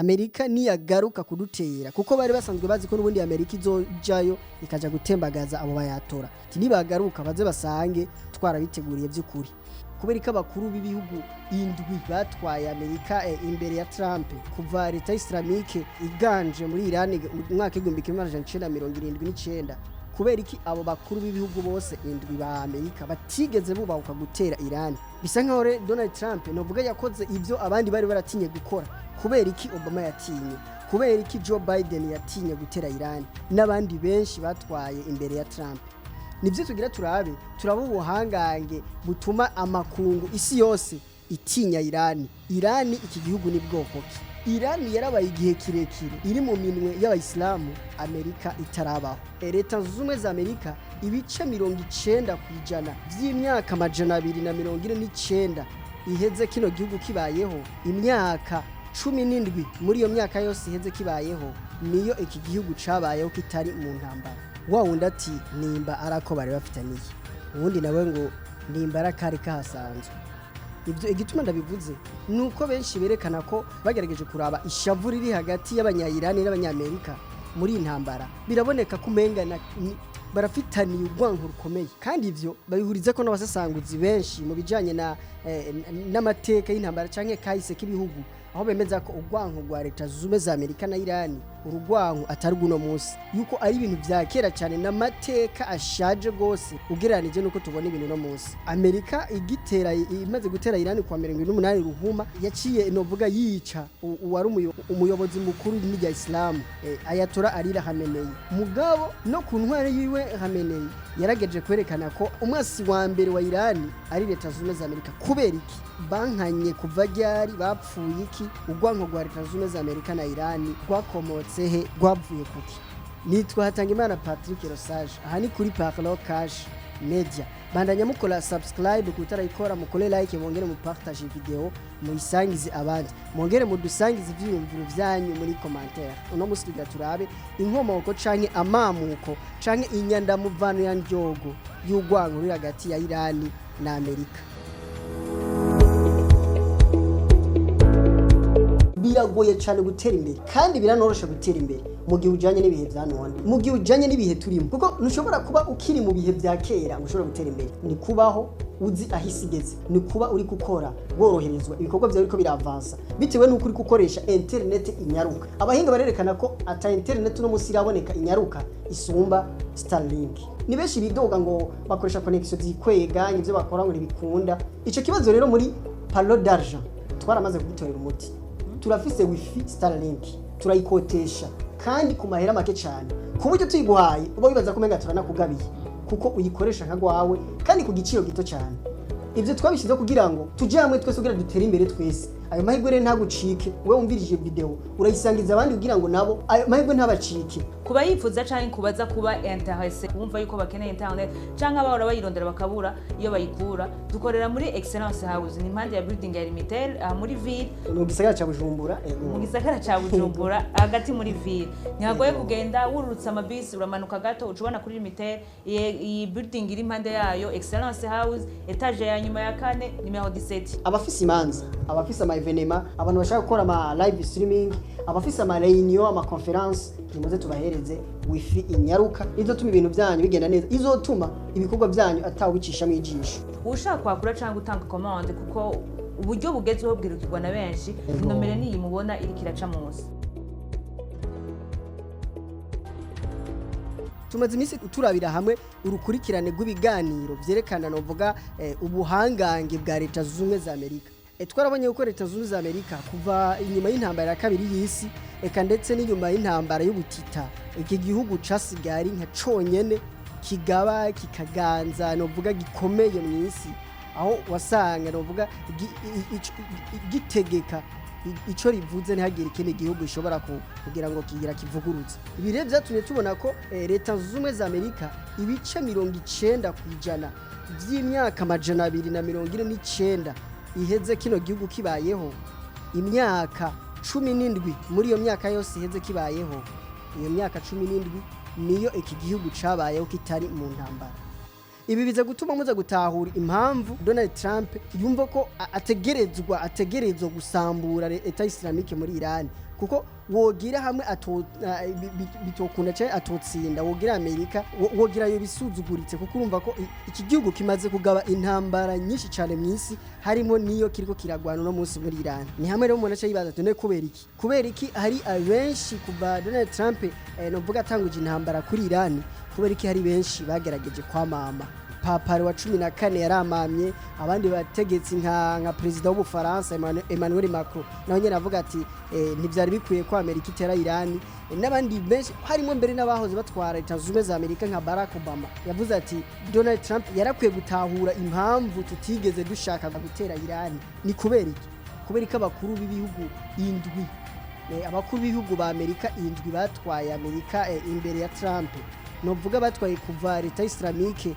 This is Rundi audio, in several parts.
Amerika niyagaruka kudutera kuko bari basanzwe bazi ko n'ubundi Amerika izojayo ikaja gutembagaza abo bayatora nibagaruka baze basange twarabiteguriye by'ukuri kubera ko abakuru b'ibihugu indwi batwaye Amerika imbere ya Trump kuva État Islamique iganje muri Iran umwaka 1979 kubera iki abo bakuru b'ibihugu bose indwi ba Amerika batigeze bubahuka gutera Iran bisa nkaho Donald Trump novuga yakoze ivyo abandi bari baratinye gukora kubera iki Obama yatinye kubera iki Joe Biden yatinye gutera Iran n'abandi benshi batwaye imbere ya Trump nibyo tugira turaba ubuhangange butuma amakungu isi yose itinya Iran iki gihugu ni bwoko ki Iran yarabaye igihe kirekire iri mu minwe y'abayisilamu Amerika itarabaho Leta Zunze za Amerika ibice 90% by'imyaka 249 iheze kino gihugu kibayeho imyaka 17 muri iyo myaka yose iheze kibayeho niyo iki gihugu cabayeho kitari mu ntambara wawundi ati nimba arako bari bafitaniye ubundi nawe ngo nimba arakari kahasanzwe ibyo igituma ndabivuze nuko benshi berekana ko bagerageje kuraba ishavu riri hagati y'abanyayirani n'abanyamerika muri intambara biraboneka kumengana barafitaniye urwanko rukomeye kandi ivyo babihuriza ko n'abasasanguzi benshi mu bijanye n'amateka y'intambara canke kahise k'ibihugu aho bemeza ko urwanko rwa Leta Zunze za Amerika na Iran urugwanko atari guno munsi yuko ari ibintu vya kera cyane n'amateka ashaje gose ugereranije nuko tubona ibintu no munsi Amerika imaze gutera Iran kwa 28 ruhuma yaciye novuga yica uwari umuyobozi mukuru w'Igihugu Islam Ayatollah Ali Khamenei mugabo no ku ntware yiwe Khamenei yarageje kwerekana ko umwasi wa mbere wa Iran ari Leta Zunze za Amerika kubera iki bankanye kuva ryari bapfuye iki urwanko rwa Leta Zunze za Amerika na Iran rwakomotse he rwavuye kuki nitwa Hatangimana Patrick Rosage aha ni kuri Parlo Cash Media bandanya mukora subscribe kutarayikora mukole like mwongere mu partage video muyisangize abandi mwongere mudusangize ivyiyumviro vyanyu muri commentaire uno musi turabe inkomoko canke amamuko canke inyanda muvano ya ndyogo y'urwanko ruri hagati ya Iran na Amerika biragoye cyane gutera imbere kandi biranorosha gutera imbere mu gihe ujanye n'ibihe bya none mu gihe ujanye n'ibihe turimo kuko ntushobora kuba ukiri mu bihe bya kera ushobora gutera imbere ni kubaho uzi ahisigeze ni kuba uri gukora woroherezwa ibikorwa byawe ariko biravansa bitewe nuko uri gukoresha internet inyaruka abahinga barerekana ko ata internet no musi iraboneka inyaruka isumba Starlink ni benshi bidoga ngo bakoresha connection zikwega ivyo bakora ngo bikunda ico kibazo rero muri Parlo d'argent twaramaze kugitorera umuti turafise wifi Starlink turayikotesha kandi ku mahera make cyane ku buryo tuyiguhaye uba wibaza kumenga turanakugabiye kuko uyikoresha nka gwawe kandi ku giciro gito cyane ivyo twabishize kugira ngo tuje hamwe twese kugira dutere imbere twese ayo mahirwe rero ntagucike wewe umvirije video urayisangiza abandi kugira ngo nabo ayo mahirwe ntabacike kuba yifuza canke kubaza kuba interesse wumva yuko bakeneye internet canke abahora bayirondera bakabura iyo bayikura dukorera muri Excellence House ni impande ya building ya Limited muri ville mu gisagara ca Bujumbura mu gisagara ca Bujumbura hagati muri ville ntihagoye kugenda wururutsa amabisi uramanuka gato ucubona kuri Limited iyi building iri impande yayo Excellence House etage ya nyuma ya 4 numero 17 abafise imanza abafise ama evenema abantu bashaka gukora ama live streaming abafise ama reunion ama conference nimuze tubahereze wifi inyaruka izotuma ibintu byanyu bigenda neza izotuma ibikorwa byanyu atawicisha mu ijisho ushaka kwakura cyangwa gutanga commande kuko uburyo bugezweho bwirukirwa na benshi nomero ni mubona iri kiraca munsi tumaze imisi turabira hamwe urukurikirane rw'ibiganiro byerekana novuga ubuhangange bwa Leta Zunze za Amerika twarabonye uko Leta Zunze za Amerika kuva inyuma y'intambara ya kabiri y'isi eka ndetse n'inyuma y'intambara y'ubutita iki gihugu casigari nka conyene kigaba kikaganza novuga gikomeye mu isi aho wasanga novuga gitegeka ico rivuze ntihagire ikindi gihugu ishobora kugira ngo kigira kivugurutse ibire byatumye tubona ko Leta Zunze za Amerika ibice 90% by'imyaka 249 iheze kino gihugu kibayeho imyaka 17 muri iyo myaka yose iheze kibayeho iyo myaka 17 niyo iki gihugu cabayeho kitari mu ntambara ibi biza gutuma muza gutahura impamvu Donald Trump yumva ko ategerezwa gusambura État Islamique muri Iran kuko wogira hamwe bitokunda cyane atotsinda wogira Amerika wogira yo bisuzuguritse kuko urumva ko iki gihugu kimaze kugaba intambara nyinshi cyane mu isi harimo niyo kiriko kiragwana no munsi muri Iran. Ni hamwe rero umuntu acha yibaza tone kubera iki hari abenshi kuva Donald Trump novuga atanguje intambara kuri Iran, kubera iki hari benshi bagerageje kwamama. Papa wa 14 yaramamye, abandi bategetsi nka president w'Ubufaransa Emmanuel Macron naho nyene avuga ati ntivyari bikwiye ko Amerika itera Iran, n'abandi benshi harimo mbere n'abahoze batwara Leta Zunze Ubumwe za Amerika nka Barack Obama yavuze ati Donald Trump yarakwiye gutahura impamvu tutigeze dushaka gutera Iran. Ni kubera iki abakuru b'ibihugu indwi abakuru b'ibihugu ba Amerika indwi batwaye Amerika imbere ya Trump, novuga batwaye kuva État Islamique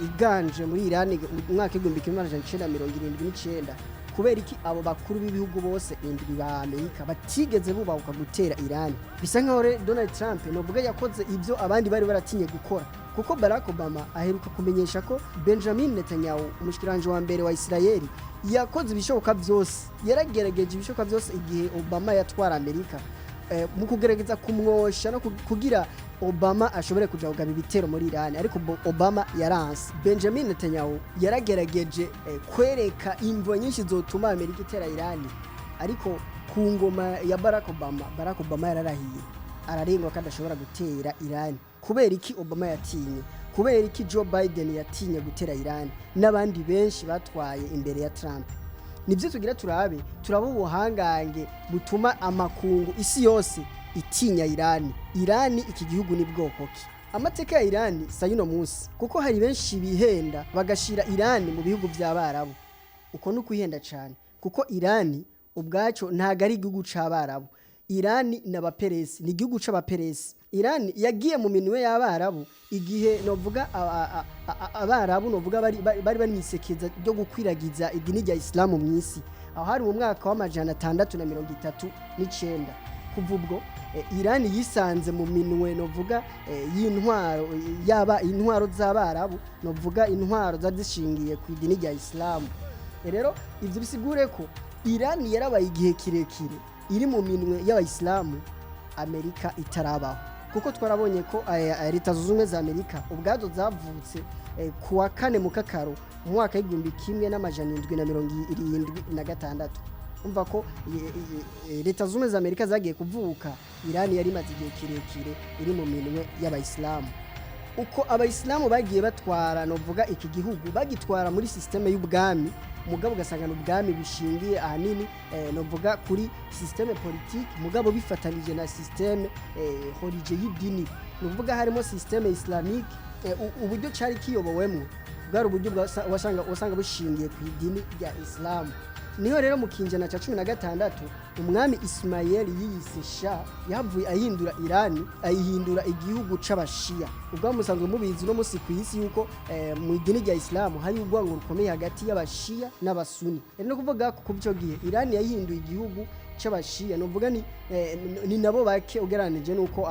iganje muri Iran mu mwaka 1979. Kubera iki abo bakuru b'ibihugu bose indwi ba Amerika batigeze bubahuka gutera Iran? Bisa nkaho Donald Trump novuga yakoze ibyo abandi bari baratinye gukora, kuko Barack Obama aheruka kumenyesha ko Benjamin Netanyahu umushikiranje wa mbere wa Israel yakoze ibishoboka byose, yaragerageje ibishoboka byose igihe Obama yatwara Amerika mu kugerageza kumwosha no kugira Obama ashobore kuja kugaba ibitero muri Iran, ariko Obama yaranse. Benjamin Netanyahu yaragerageje kwereka imvo nyinshi zotuma Amerika itera Iran, ariko ku ngoma ya Barack Obama yararahiye ararengwa kandi ashobora gutera Iran. Kubera iki Obama yatinye? Kubera iki Joe Biden yatinye gutera Iran n'abandi benshi batwaye imbere ya Trump? Nibyo tugira turaba ubuhangange butuma amakungu isi yose itinya Iran. Iran iki gihugu ni bwoko ki? Amateka ya Iran sayino munsi, kuko hari benshi bihenda bagashira Iran mu bihugu by'Abarabu. Uko no kwihenda cyane, kuko Iran ubwaco ntago ari igihugu c'Abarabu. Iran n'abaperesi, ni igihugu c'abaperesi. Iran yagiye mu minwe y'Abarabu igihe novuga Abarabu novuga bari banisekeza byo gukwiragiza idini rya Islam mu isi. Aho hari mu mwaka wa 639. Kuva ubwo Iran yisanze mu minwe novuga y'intwaro yaba intwaro z'Abarabu, novuga intwaro zadishingiye ku idini rya Islam. Rero ivyo bisigure ko Iran yarabaye igihe kirekire iri mu minwe y'Abayisilamu, Amerika itarabaho. Kuko twarabonye ko Leta Zunze Ubumwe za Amerika ubwazo zavutse kuwa 4 mu kakaro mu mwaka 1776. Umva ko Leta Zunze Ubumwe za Amerika zagiye kuvuka, Iran yari maze igihe kirekire iri mu minwe y'Abayisilamu. Uko Abayisilamu bagiye batwara novuga iki gihugu, bagitwara muri systeme y'ubwami, mugabo ugasanga n'ubwami bishingiye ahanini novuga kuri systeme politique, mugabo bifatanije na systeme horije y'idini. Novuga harimo systeme islamique, uburyo cyari kiyobowemwe bwari uburyo wasanga bushingiye ku idini rya Islam. Niho rero mu kinjana ca 16 umwami Ismail yiyise Shah yavuye ahindura Iran, ayihindura igihugu c'abashia. Ubwo musanzwe mubizi no musi kwisi yuko mu idini rya Islam hari ugwango rukomeye hagati y'abashia n'abasuni. No kuvuga ko kubyo gihe Iran yahinduye igihugu c'abashia, no vuga ni nabo bake ugeranije nuko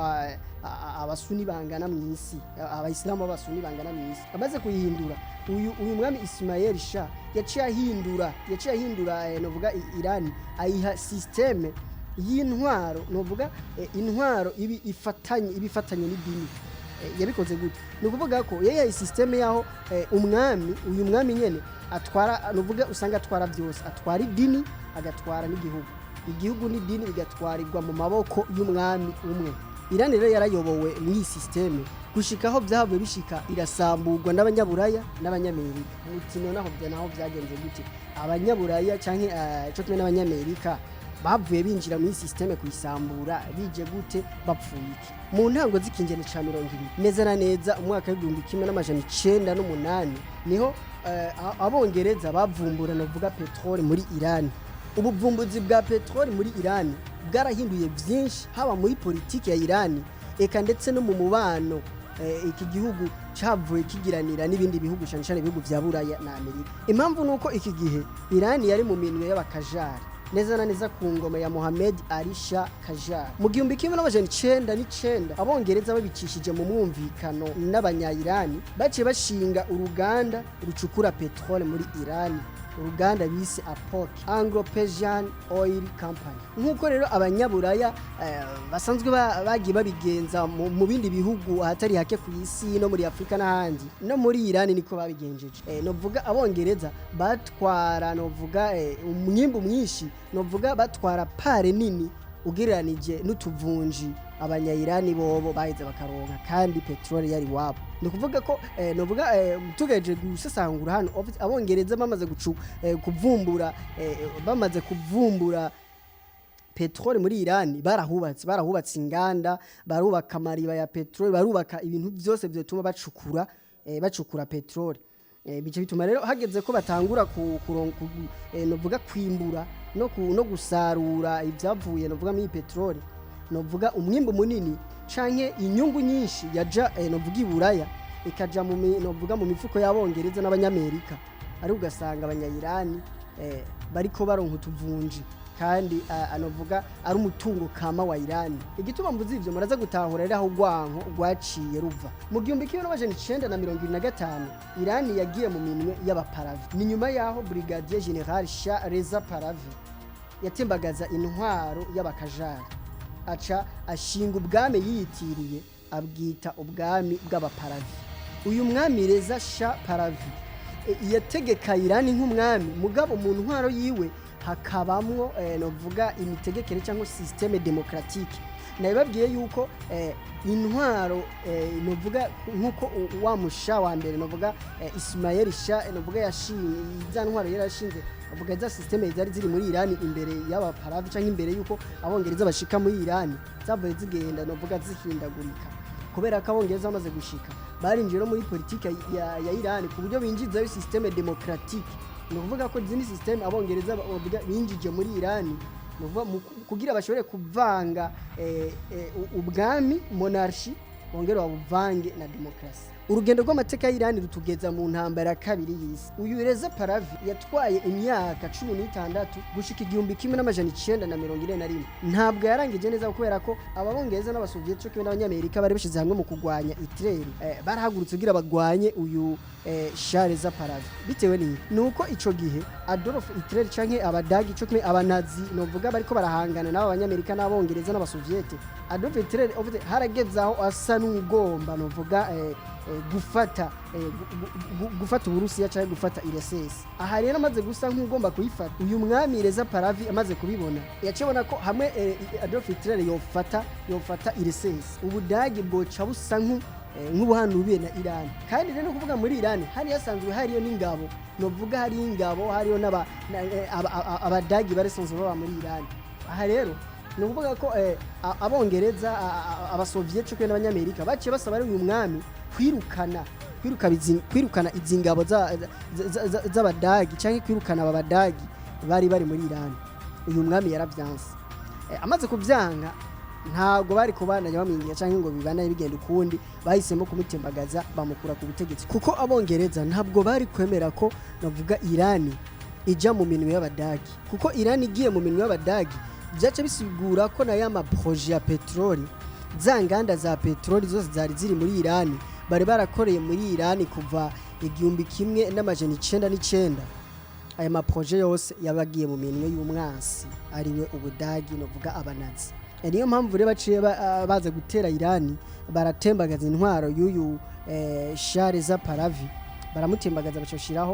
abasuni bangana mu isi, abayisilamu abasuni bangana mu isi. Amaze kuyihindura uyu mwami Ismail Shah yaciye ahindura novuga Iran, ayiha systeme y'intwaro, novuga intwaro ibifatanye n'idini. Yabikoze gute? No kuvuga ko yeye systeme yaho uyu mwami nyene atwara, novuga usanga atwara byose, atwara idini agatwara n'igihugu n'idini bigatwarirwa mu maboko y'umwami umwe. Iran rero yarayobowe mu systeme gushikaho byahavuye bishika irasamburwa n'abanyaburaya n'abanyamerika. Mutino naho byagenze gute? Abanyaburaya canke cyo kimwe n'abanyamerika bavuye binjira mu systeme kuyisambura bije gute? Bapfuye iki? Mu ntango z'ikinjene ca 20 neza na neza umwaka w'1908 niho abongereza bavumbura novuga petrole muri Iran. Ubuvumbuzi bwa petrole muri Iran bwarahinduye byinshi, haba muri politiki ya Iran eka ndetse no mu mubano iki gihugu cyavuye kigiranira n'ibindi bihugu cyane ibihugu bya Buraya na Amerika. Impamvu nuko iki gihe Iran yari mu minwe y'abakajari, neza na neza ku ngoma ya Mohammed Ali Shah Qajar. Mu 1999 abongereza babicishije mu mwumvikano n'abanya Iran baciye bashinga uruganda rucukura petrole muri Iran. uruganda bise APOC Anglo-Persian Oil Company. Nk'uko rero abanyaburaya basanzwe bagiye babigenza mu bindi bihugu ahatari hake ku isi no muri Afrika n'ahandi, no muri Iran niko babigenjeje. Novuga abongereza batwara novuga umwimbu mwinshi, novuga batwara pare nini ugereranije n'utuvunji abanyayirani bobo baheze bakaronka, kandi petrole yari wabo. Ni kuvuga ko novuga tugeje gusesangura hano abongereza bamaze kuvumbura petrole muri Iran, barahubatse inganda, barubaka amariba ya petrole, barubaka ibintu byose byotuma bacukura petrole. Bice bituma rero hageze ko batangura novuga kwimbura no gusarura ibyavuye novuga muri petrole, novuga umwimbo munini canke inyungu nyinshi yaja novuga iburaya ikaja novuga mu mifuko y'abongereza n'abanyamerika, ari ugasanga abanyayirani bariko baronka utuvunji, kandi anovuga ari umutungo kama wa Iran. Igituma mvuze ivyo muraza gutahura rero aho Ugwanko rwaciye ruva. Mu 1925 Iran yagiye mu minwe y'abaparavi. Ni nyuma yaho Brigadier General Shah Reza Pahlavi yatembagaza intwaro y'abakajari, aca ashinga ubwami yiyitiriye abwita ubwami bw'abaparavi. Uyu mwami Reza Shah Pahlavi yategeka Iran nk'umwami, mugabo mu ntwaro yiwe hakabamwo novuga imitegekere cyangwa systeme démocratique. Nabibabwiye yuko intwaro novuga nkuko wa musha wa mbere novuga Ismail Shah novuga yashinze intwaro yarashinze, novuga za systeme zari ziri muri Iran imbere y'abaparavi cyangwa imbere yuko abongereza bashika muri Iran, zavuye zigenda novuga zihindagurika kubera ko abongereza bamaze gushika barinjira muri politique ya Iran ku buryo binjiza yo systeme démocratique. Ni kuvuga ko zini system abongereza binjije muri Iran kugira bashobore kuvanga ubwami monarchy bongera babuvange na demokrasi. Urugendo rw'amateka y'Iran rutugeza mu ntambara ya kabiri y'isi. Uyu Reza Pahlavi yatwaye imyaka 16 gushika 1941. Ntabwo yarangije neza kubera ko ababongereza n'abasoviet cyo n'abanyamerika bari bashize hamwe mu kugwanya Hitler. Barahagurutse kugira bagwanye uyu Shah Reza Pahlavi. Bitewe nuko ico gihe Adolf Hitler canke abadagi cyo abanazi novuga bariko barahangana n'aba banyamerika n'abongereza n'abasoviet. Adolf Hitler harageze aho asa n'ugomba novuga gufata Uburusiya cyangwa gufata URSS. Aha rero amaze gusa nk'ugomba kuyifata, uyu mwami Reza Pahlavi amaze kubibona yacibona ko hamwe Adolf Hitler yofata URSS, ubudagi bwoca busa nk'ubuhanubiye na Iran. Kandi rero kuvuga muri Iran hari yasanzwe hariyo n'ingabo, novuga hari ingabo, hariyo abadagi baresanzwe baba muri Iran. Aha rero nukuvuga ko abongereza abasoviet cyo n'abanyamerika baciye basaba uyu mwami kwirukana izingabo z'abadagi cyangwa kwirukana abadagi bari muri Iran. Uyu mwami yaravyanse. Amaze kuvyanga ntago bari kubandanya bamwingiye cyangwa ngo bibana bigenda ukundi, bahisemo kumutembagaza bamukura ku butegetsi, kuko abongereza ntabwo bari kwemera ko navuga Iran ija mu minwe y'abadagi, kuko Iran igiye mu minwe y'abadagi byaca bisigura ko na yama projet ya petroli, za nganda za petroli zose zari ziri muri Iran bari barakoreye muri Iran kuva 1999. Aya ma projet yose yabagiye mu minwe y'umwansi ariwe ubudagi novuga abanazi. Niyo mpamvu rero baciye baza gutera Iran, baratembagaza intwaro y'uyu Shah Reza Pahlavi, baramutembagaza bashiraho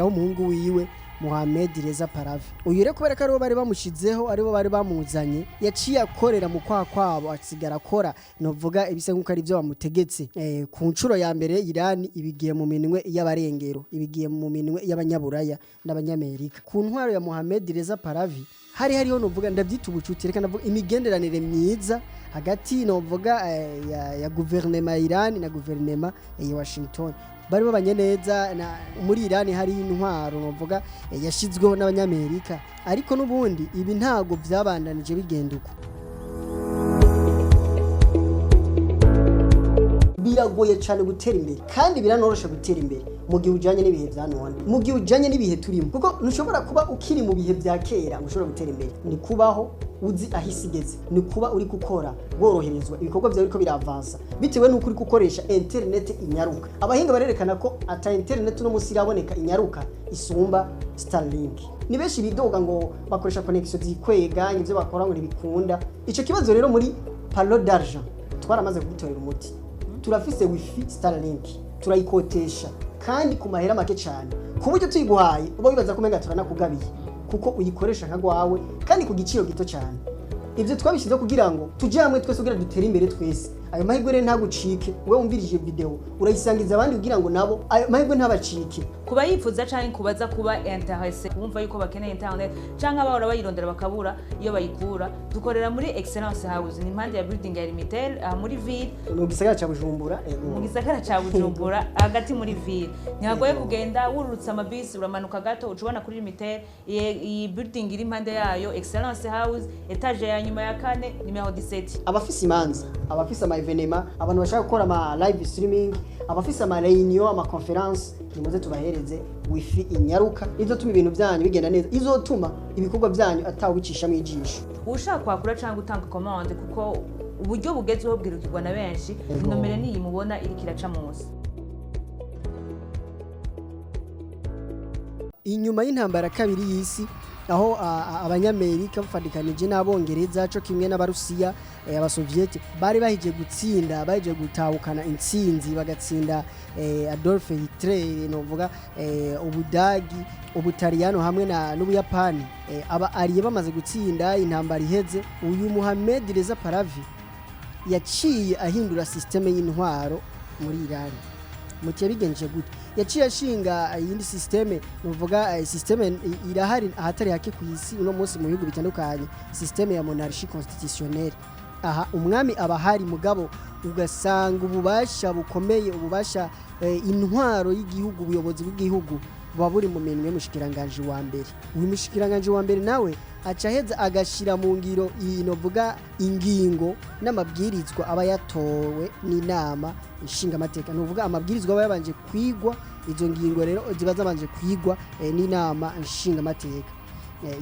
umuhungu wiwe Mohammed Reza Pahlavi. Uyu rero kubera ko aribo bari bamushizeho, aribo bari bamuzanye, yaciye akorera mu kwabo asigara akora novuga ibise nk'uko ari byo bamutegetse. Ku ncuro ya mbere Iran ibigiye mu minwe y'abarengero, ibigiye mu minwe y'abanyaburaya n'abanyamerika. Ku ntwaro ya Mohammed Reza Pahlavi hariho novuga ndabyita ubucuti, reka navuga imigenderanire myiza hagati novuga ya guverinoma ya Iran na guverinoma ya Washington. Bari babanye neza muri Iran. Hari intwaro novuga yashizweho n'abanyamerika, ariko nubundi ibi ntago byabandanije bigenda uko. Biragoye cyane gutera imbere kandi biranorosha gutera imbere mu gihe ujanye n'ibihe vya none mu gihe ujanye n'ibihe turimo kuko ntushobora kuba ukiri mu bihe vya kera ushobora gutera imbere ni kubaho uzi ahisigeze ni kuba uri gukora woroherezwa ibikorwa vyawe biriko biravansa bitewe n'uko uri gukoresha internet inyaruka abahinga barerekana ko ata internet no musi iraboneka inyaruka isumba Starlink ni benshi bidoga ngo bakoresha connection zikwega ivyo bakora ngo ntibikunda ico kibazo rero muri palo d'argent twaramaze kubitorera umuti turafise wifi Starlink turayikotesha kandi ku mahera make cyane ku buryo tuyiguhaye uba wibaza ko menga turanakugabiye kuko uyikoresha nkagwawe kandi ku giciro gito cyane ivyo twabishize kugira ngo tuje hamwe twese kugira dutere imbere twese ayo mahirwe rero ntagucike wewe umvirije video urayisangiza abandi kugira ngo nabo ayo mahirwe ntabacike kuba yifuza canke kubaza kuba intéressé kumva yuko bakeneye internet canke abahora bayirondera bakabura iyo bayikura dukorera muri Excellence House ni impande ya building ya limited muri ville mu gisagara ca Bujumbura mu gisagara ca Bujumbura hagati muri ville ntihagoye kugenda wururutsa amabisi uramanuka gato ucubona kuri limited iyi building iri impande yayo Excellence House etage ya nyuma ya 4 numero 17 abafise imanza abafise ama evenema abantu bashaka gukora ama live streaming abafise ama réunion ama conference nimuze tubahereze wifi inyaruka izotuma ibintu byanyu bigenda neza izotuma ibikorwa byanyu atawe bicisha mu ijisho ushaka kwakura cyangwa gutanga commande kuko uburyo bugezweho bwirukirwa na benshi nomero ni mubona iri kiraca munsi inyuma y'intambara kabiri y'isi aho abanyamerika bafadikanije n'abongereza cyo kimwe n'abarusiya abasoviete bari bahije gutsinda bahije gutahukana intsinzi bagatsinda Adolf Hitler novuga Ubudagi Ubutaliyano hamwe n'Ubuyapani aba ariye bamaze gutsinda intambara iheze uyu Mohammed Reza Pahlavi yaciye ahindura systeme y'intwaro muri Iran mukiye bigenje gute yaciye ashinga iyindi systeme nuvuga systeme irahari ahatari hake ku isi uno munsi mu bihugu bitandukanye systeme ya monarchie constitutionnelle aha umwami abahari mugabo ugasanga ububasha bukomeye ububasha intwaro y'igihugu ubuyobozi bw'igihugu buba buri mu minwe y'umushikiranganje wa mbere uyu mushikiranganje wa mbere nawe acaheza agashira mu ngiro inovuga ingingo n'amabwirizwa aba yatowe n'inama ishinga amateka nuvuga amabwirizwa aba yabanje kwigwa izo ngingo rero ziba zabanje kwigwa n'inama ishinga amateka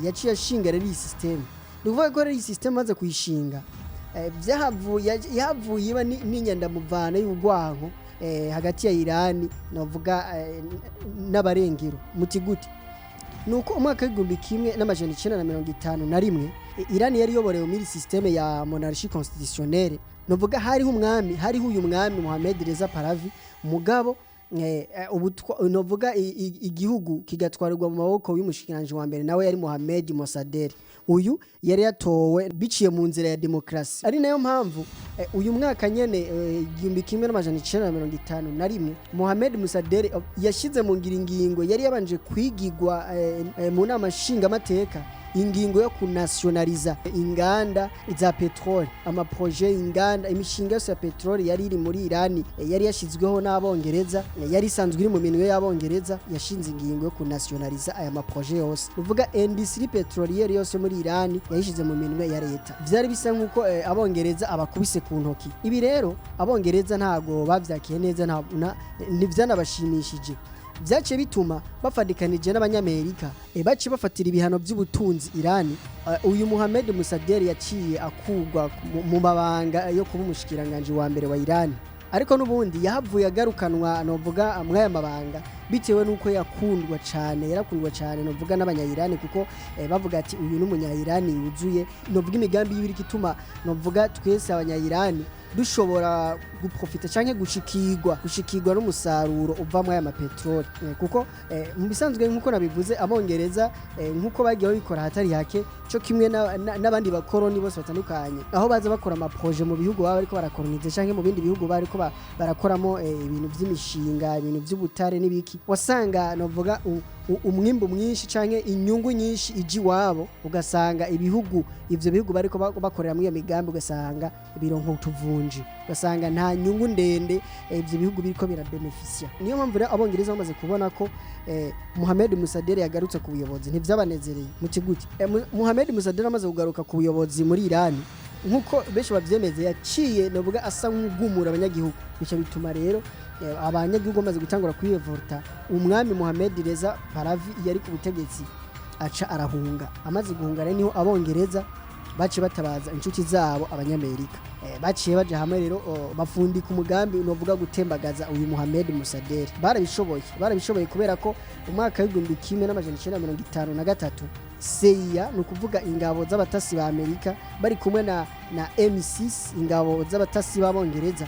yaciye ashinga rero iyi system nuvuga ko rero iyi system maze kuyishinga yahavuye iba n'inyandamuvana y'Ugwanko hagati ya Irani navuga n'abarengero mutigute nuko umwaka w'igihumbi kimwe n'amajana 1951 Irani yari yoborewe muri systeme ya monarchie constitutionnelle novuga hariho uyu mwami Mohammed Reza Pahlavi mugabo novuga igihugu kigatwarirwa mu maboko y'umushikiranje wa mbere nawe yari Mohammed Mossadegh uyu yari yatowe biciye mu nzira ya demokrasi ari nayo mpamvu uyu mwaka nyene igihumbi kimwe n'amajana 1951 Mohammed Mossadegh yashize mu ngiringingo yari yabanje kwigigwa mu nama nshinga amateka ingingo yo kunationaliza inganda za petrol ama projet inganda imishinga ya petrol yari iri muri Irani yari yashizweho n'abongereza yari isanzwe iri mu minwe y'abongereza yashinze ingingo yo kunationaliza aya ma projet yose uvuga industrie petrolière yose muri Irani yayishize mu minwe ya leta vyari bisa nkuko abongereza abakubise ku ntoki ibi rero abongereza ntago bavyakiye neza nivyanabashimishije byace bituma bafadikanije n'abanyamerika bace bafatira ibihano by'ubutunzi Irani uyu Mohammed Mossadegh yaciye akugwa mu mabanga yo kuba umushikiranganje wa mbere wa Irani ariko nubundi yahavuye agarukanwa novuga mwaya mabanga bitewe nuko yarakundwa cyane novuga n'abanyayirani kuko bavuga ati uyu n'umunyayirani yuzuye novuga imigambi y'ibiri kituma novuga twese abanyayirani dushobora guprofita canke gushikirwa n'umusaruro uva mu aya mapetrol kuko mu bisanzwe nkuko nabivuze abongereza nkuko bagiye babikora hatari hake cyo kimwe n'abandi bakoroni bose batandukanye aho baza bakora ama projet mu bihugu baba ariko barakoronize canke mu bindi bihugu bari ko barakoramo ibintu by'imishinga ibintu by'ubutare n'ibiki wasanga novuga umwimbo mwinshi canke inyungu nyinshi iji wabo ugasanga ivyo bihugu bariko bakorera muri iyo migambi ugasanga bironko utuvunji ugasanga nta nyungu ndende ivyo bihugu biriko birabenefisia niyo mpamvu rero abongereza bamaze kubona ko Mohammed Mossadegh yagarutse ku buyobozi ntivyabanezereye mu kiguti Mohammed Mossadegh amaze kugaruka ku buyobozi muri Irani nkuko benshi bavyemeze yaciye novuga asa nk'ugumura abanyagihugu bica bituma rero abanyagihugu bamaze gutangura kwirevolta umwami Mohammed Reza Pahlavi yari ku butegetsi aca arahunga. Amaze guhunga rero niho abongereza bace batabaza inshuti zabo abanyamerika, baciye baje hamwe rero bafundika umugambi unovuga gutembagaza uyu Mohammed Mossadegh. barabishoboye kubera ko umwaka w'igihumbi kimwe n'amajana 1953 CIA nukuvuga ingabo z'abatasi ba Amerika bari kumwe na M6 ingabo z'abatasi b'abongereza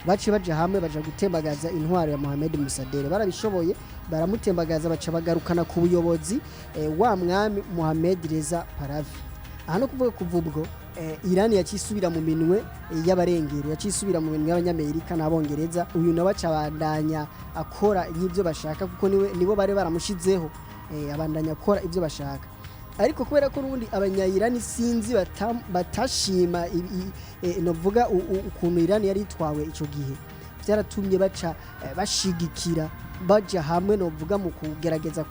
baciye baje hamwe baje gutembagaza intwaro ya Mohammed Mossadegh. Barabishoboye baramutembagaza baca bagarukana ku buyobozi wa mwami Mohammed Reza Pahlavi. Aha no kuvuga kuvubwo Irani yacisubira mu minwe y'abarengero, yacisubira mu minwe y'abanyamerika n'abongereza. Uyu nawe acabandanya akora nk'ivyo bashaka kuko nibo bari baramushizeho, abandanya akora ivyo bashaka. Ariko kubera ko rundi abanyayirani sinzi batashima novuga ukuntu Irani yari itwawe ico gihe, byaratumye baca bashigikira baje hamwe novuga mu kugerageza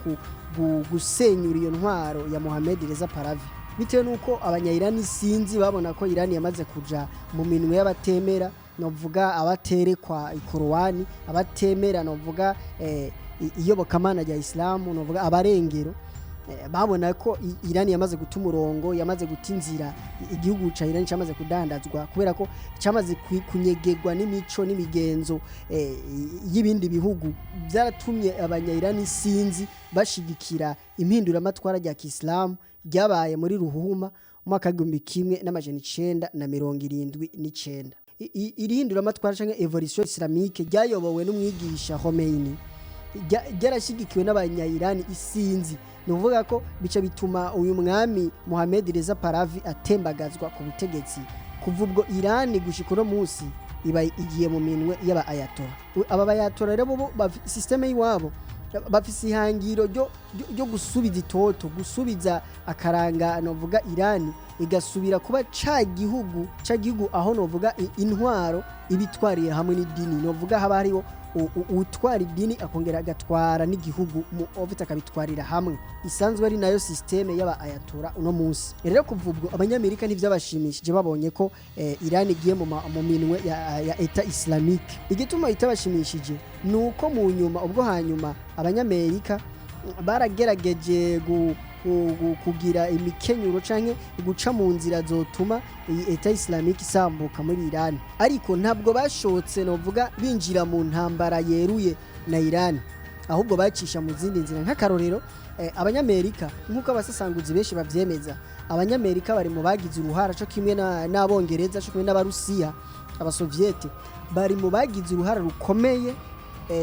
gusenyura iyo ntwaro ya Mohammed Reza Pahlavi, bitewe nuko abanyayirani sinzi babona ko Irani yamaze kuja mu minwe y'abatemera novuga abaterekwa ikorowani, abatemera novuga iyobokamana rya Islamu, novuga abarengero. Babona ko Irani yamaze guta umurongo, yamaze guta inzira, igihugu ca Irani cyamaze kudandazwa kubera ko cyamaze kunyegegwa n'imico n'imigenzo y'ibindi bihugu. Byaratumye abanyayirani sinzi bashigikira impinduramatwara rya Kiislamu ryabaye muri Ruhuma umwaka w'igihumbi kimwe n'amajana 1979. Iri hinduramatwara canke evolution islamique ryayobowe n'umwigisha Khomeini ryarashigikiwe n'abanyayirani isinzi. Nuvuga ko bica bituma uyu mwami Mohammed Reza Pahlavi atembagazwa ku butegetsi. Kuva ubwo Irani gushika no Musi iba igiye mu minwe y'aba ayatola. Aba bayatola rero bo systeme yiwabo bafise ihangiro ryo gusubiza itoto, gusubiza akaranga novuga Irani igasubira kuba ca gihugu aho novuga intwaro ibitwariye hamwe n'idini, novuga haba hariho utwara idini akongera agatwara n'igihugu mu ofite akabitwarira hamwe, isanzwe ari nayo systeme y'aba ayatola uno munsi. Rero kuvubwo abanyamerika n'ivyabashimishije babonye ko Irani igiye mu minwe ya État Islamique. Igituma itabashimishije nuko mu nyuma ubwo hanyuma abanyamerika baragerageje kugira imikenyuro canke guca mu nzira zotuma iyi État Islamique isambuka muri Irani, ariko ntabwo bashotse novuga binjira mu ntambara yeruye na Irani, ahubwo bacisha mu zindi nzira. Nk'akarorero abanyamerika nk'uko abasasanguzi benshi bavyemeza, abanyamerika bari mu bagize uruhara cyo kimwe n'abongereza cyo kimwe n'abarusiya abasoviete, bari mu bagize uruhara rukomeye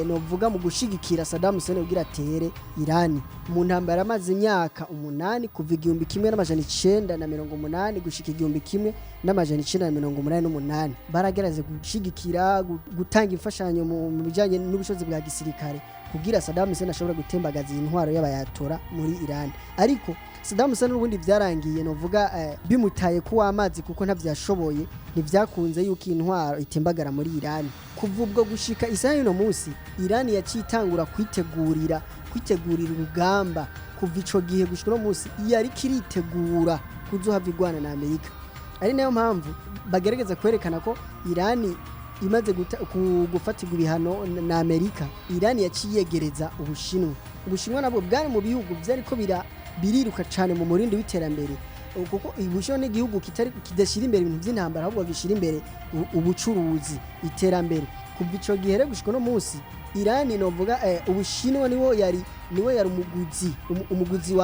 novuga mu gushigikira Saddam Hussein kugira atere Irani mu ntambara amaze imyaka 8 kuva 1980 gushika 1988. Baragerageza gushigikira gutanga imfashanyo mu bijanye n'ubushobozi bwa gisirikare kugira Saddam Hussein ashobora gutembagaza intwaro y'abayatora muri Irani. Ariko Saddam Hussein ubundi byarangiye novuga bimutaye ku amazi kuko ntavyashoboye, ntivyakunze yuko intwaro itembagara muri Irani. Kuva ubwo gushika isaha y'uno munsi Irani yacitangura kwitegurira urugamba. Kuva ico gihe gushika no munsi yari kiritegura kuzohava igwana na Amerika. Ari nayo mpamvu bagerageza kwerekana ko Irani imaze gufatirwa ibihano na Amerika, Irani yaciyegereza Ubushinwa nabwo bwari mu bihugu byariko biriruka cyane mu murindi w'iterambere, kuko Ubushinwa n'igihugu kidashira imbere ibintu by'intambara, ahubwo gishira imbere ubucuruzi, iterambere. Kuva ico gihe rero gushika no munsi Irani novuga Ubushinwa niwo yari umuguzi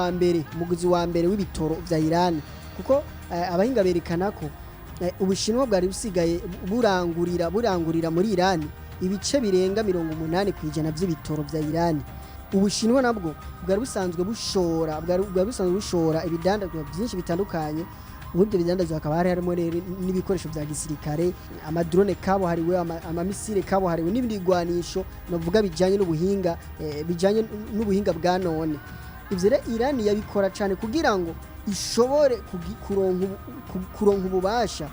wa mbere w'ibitoro vya Irani, kuko abahinga berekana ko Ubushinwa bwari busigaye burangurira muri Irani ibice birenga 80% by'ibitoro vya Irani. Ubushinwa nabwo bwari busanzwe bushora ibidandazwa byinshi bitandukanye. Ubwo bidandazwa akaba harimo n'ibikoresho bya gisirikare, amadrone kabo hariwe, amamisire kabo hariwe, n'ibindi bigwanisho novuga bijanye n'ubuhinga bwa none. Ivyo rero Irani yabikora cyane kugira ngo ishobore kuronka ububasha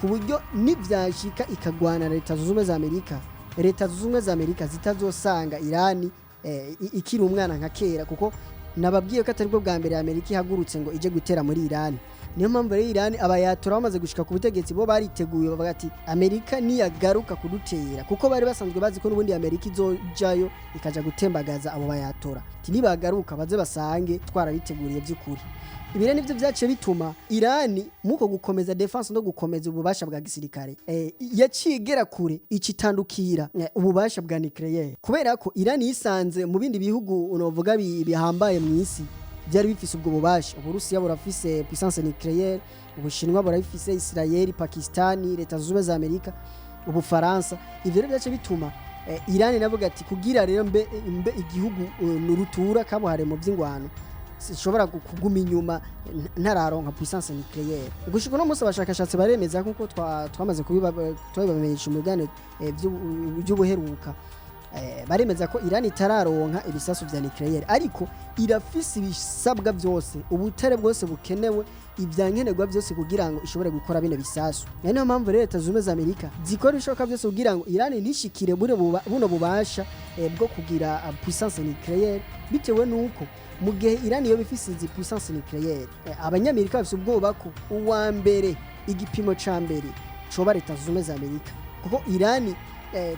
ku buryo nivyashika ikagwana na Leta Zunze Ubumwe za Amerika zitazosanga Irani ikiri umwana nka Kera, kuko nababwiye ko atari bwo bwa mbere Amerika ihagurutse ngo ije gutera muri Irani. niyo mpamvu rero Iran abayatora bamaze gushika ku butegetsi bo bariteguye bavuga ati Amerika niyagaruka kudutera kuko bari basanzwe bazi ko n'ubundi Amerika izojayo ikaja gutembagaza abo bayatora ati nibagaruka baze basange twarabiteguriye by'ukuri ibire nivyo byace bituma Iran muko gukomeza defense no gukomeza ububasha bwa gisirikare yacigera kure icitandukira ububasha bwa nucleaire kubera ko Iran yisanze mu bindi bihugu unovuga bihambaye mu isi byari bifise ubwo bubasha Uburusiya burafise puissance nucléaire Ubushinwa burafise Israel Pakistan leta z'ubumwe za Amerika Ubufaransa ivyo rero byace bituma Iran navuga ati kugira rero mbe igihugu nurutura kabuhare mu by'ingwano sishobora kuguma inyuma ntararonka puissance nucléaire gushika no musa bashakashatsi baremeza kuko twamaze kubibamenyesha umugane by'ubuheruka baremeza ko Iran itararonka ibisasu vya nucléaire ariko irafise ibisabwa byose ubutare bwose bukenewe ibyankenerwa byose kugira ngo ishobore gukora bine bisasu niyo mpamvu leta z'ubumwe za Amerika zikora ishoka byose kugira ngo Iran nishikire buno bubasha bwo kugira puissance nucléaire bitewe nuko mu gihe Iran yo bifise izi puissance nucléaire abanyamerika bafise ubwoba ko uwa mbere igipimo ca mbere coba leta z'ubumwe za Amerika kuko Iran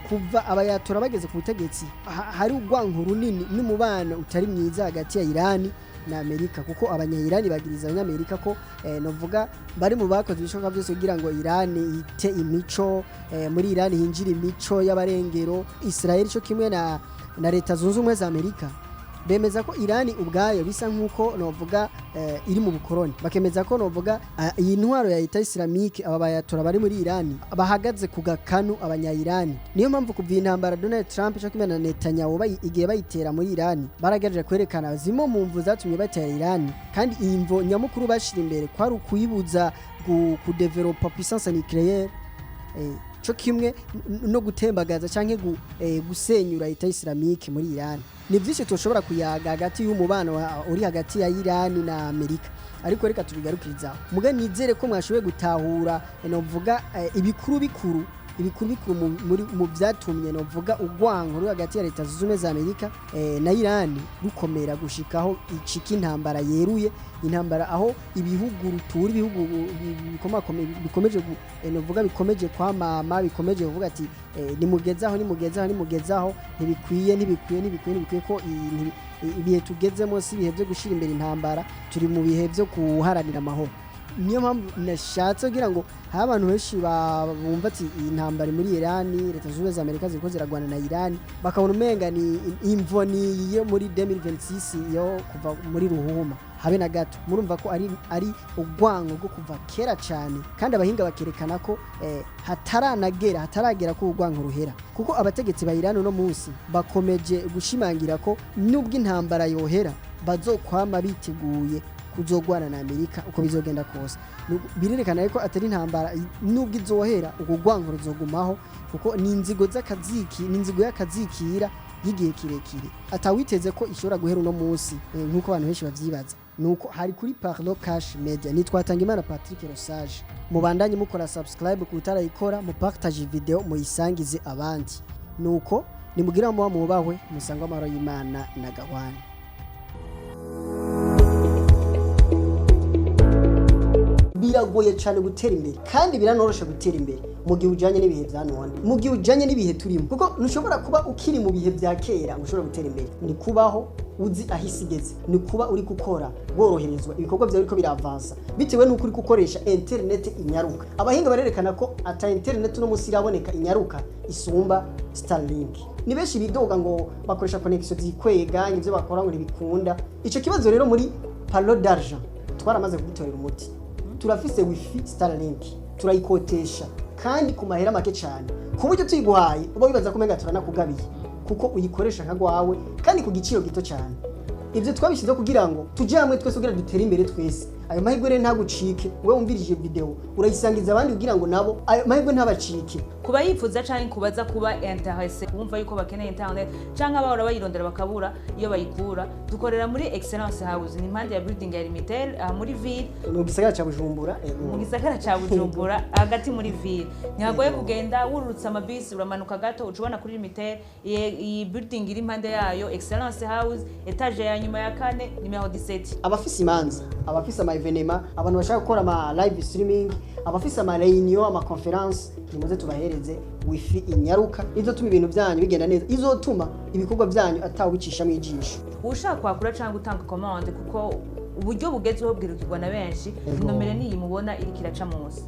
kuva abayatora bageze ku butegetsi hari ugwanko runini n'umubano utari mwiza hagati ya Iran na Amerika kuko abanya-Iran bagiriza abanyamerika ko novuga bari mu bakoze ibishoboka byose kugira ngo Iran ite imico muri Iran hinjira imico y'abarengero Israel cyo kimwe na leta zunze ubumwe za Amerika bemeza ko Iran ubwayo bisa nkuko novuga iri mu bukoroni bakemeza ko novuga iyi ntwaro ya État Islamique aba bayatora bari muri Iran bahagaze ku gakanu abanya-Iran niyo mpamvu kuva intambara Donald Trump cyo kimwe na Netanyahu igiye bayitera muri Iran baragaje kwerekana zimo mu mvu zatumye batera Iran kandi imvo nyamukuru bashira imbere kwari ukuyibuza ku developer puissance nucléaire cyo kimwe no gutembagaza canke gusenyura État Islamique muri Iran ni byinshi tushobora kuyaga hagati y'umubano uri hagati ya Iran na Amerika ariko reka tubigarukiriza muga nizere ko mwashoboye gutahura novuga ibikuru bikuru mu byatumye novuga ugwanko ruri hagati ya leta z'ubumwe za Amerika na Iran rukomera gushikaho icika intambara yeruye intambara aho ibihugu rutura ibihugu bikomeje novuga bikomeje kwamama bikomeje kuvuga ati nimugezaho ntibikwiye ko ibihe tugezemo si ibihe byo gushira imbere intambara turi mu bihe byo kuharanira amahoro niyo mpamvu nashatse kugira ngo ha abantu benshi bumva ati intambara muri Iran leta z'ubumwe za Amerika ziriko ziragwana na Iran bakabona umenga ni Imvo ni yo muri 2026 yo kuva muri ruhuma habe na gato murumva ko ari ugwango bwo kuva kera cyane kandi abahinga bakerekana ko hataragera ko ugwango ruhera kuko abategetsi ba Iran no munsi bakomeje gushimangira ko nubwo intambara yohera bazokwama biteguye kuzogwana na Amerika uko bizogenda kose birerekana yuko atari intambara nubwo izohera uko gwanko ruzogumaho kuko ni inzigo y'akazikira y'igihe kirekire atawiteze ko ishobora guhera uno munsi nkuko abantu benshi bavyibaza nuko hari kuri Parlo Cash Media nitwatanga Imana Patrick Rosage mubandanye mukora subscribe kutarayikora mu partage video muyisangize abandi nuko nimugira mubahwe musanga amahoro y'Imana na gahwana biragoye cyane gutera imbere kandi biranorosha gutera imbere mu gihe ujanye n'ibihe bya none mu gihe ujanye n'ibihe turimo kuko ntushobora kuba ukiri mu bihe bya kera ushobora gutera imbere ni kubaho uzi ahisigeze ni kuba uri gukora bworoherezwa ibikorwa byawe ariko biravansa bitewe n'uko uri gukoresha internet inyaruka abahinga barerekana ko ata internet no musi iraboneka inyaruka isumba Starlink ni benshi bidoga ngo bakoresha connection zikwega ivyo bakora ngo ntibikunda ico kibazo rero muri Parlo d'argent twaramaze kugitorera umuti turafise wifi Starlink turayikotesha kandi ku mahera make cyane ku buryo tuyiguhaye uba wibaza ko menga turanakugabiye kuko uyikoresha nkagwawe kandi ku giciro gito cyane ivyo twabishize kugira ngo tuje hamwe twese kugira dutere imbere twese ayo mahirwe rero ntagucike wewe umvirije video urayisangiza abandi kugira ngo nabo ayo mahirwe ntabacike kuba yifuza canke kubaza kuba intéressé kumva yuko bakeneye internet canke abahora bayirondera bakabura iyo bayikura dukorera muri Excellence House ni impande ya building ya limited muri ville mu gisagara ca Bujumbura hagati muri ville ntihagoye kugenda wururutsa amabisi uramanuka gato ucubona kuri limited iyi building iri impande yayo Excellence House etage ya nyuma ya 4 numero 17 abafise imanza abafise evenement abantu bashaka gukora ama live streaming abafise ama reunion ama conference nimuze tubahereze wifi inyaruka izotuma ibintu byanyu bigenda neza izotuma ibikorwa byanyu atawicisha mu ijisho ushaka kwakura cyangwa gutanga commande kuko uburyo bugezweho bwirukirwa na benshi nomero niyi mubona iri kiraca munsi